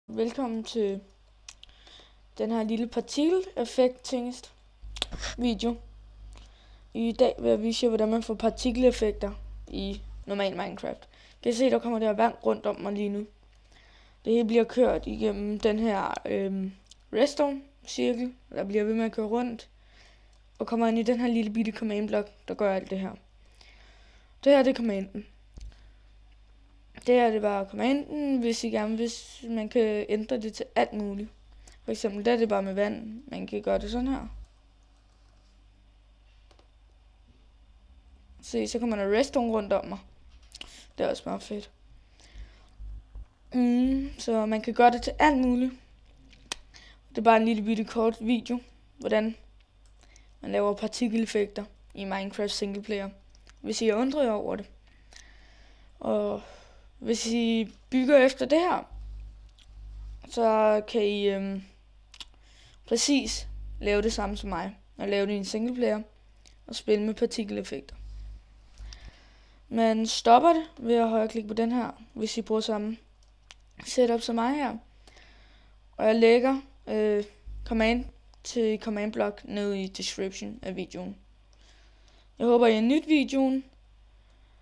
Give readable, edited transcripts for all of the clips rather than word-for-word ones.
Velkommen til den her lille partikeleffekt-tingest video. I dag vil jeg vise jer, hvordan man får partikeleffekter i normal Minecraft. Kan I se, der kommer der vand rundt om mig lige nu. Det hele bliver kørt igennem den her redstone-cirkel, der bliver ved med at køre rundt, og kommer ind i den her lille bitte command-blok, der gør alt det her. Det her, det er commanden. Det her, det bare commanden, hvis man kan ændre det til alt muligt. For eksempel, der er det bare med vand. Man kan gøre det sådan her. Se, så kommer der redstone rundt om mig. Det er også meget fedt. Så man kan gøre det til alt muligt. Det er bare en lille bitte kort video, hvordan man laver partikeleffekter i Minecraft singleplayer. Hvis I undrer jer over det. Og hvis I bygger efter det her, så kan I præcis lave det samme som mig. Og lave det i en singleplayer og spille med partikeleffekter. Man stopper det ved at højreklikke på den her, hvis I bruger samme setup som mig her. Og jeg lægger command til command block nede i description af videoen. Jeg håber I har nydt videoen.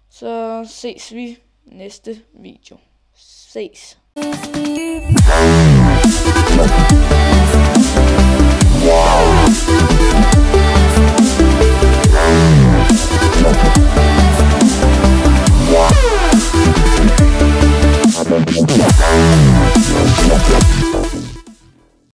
Så ses vi næste video. Ses. Wow.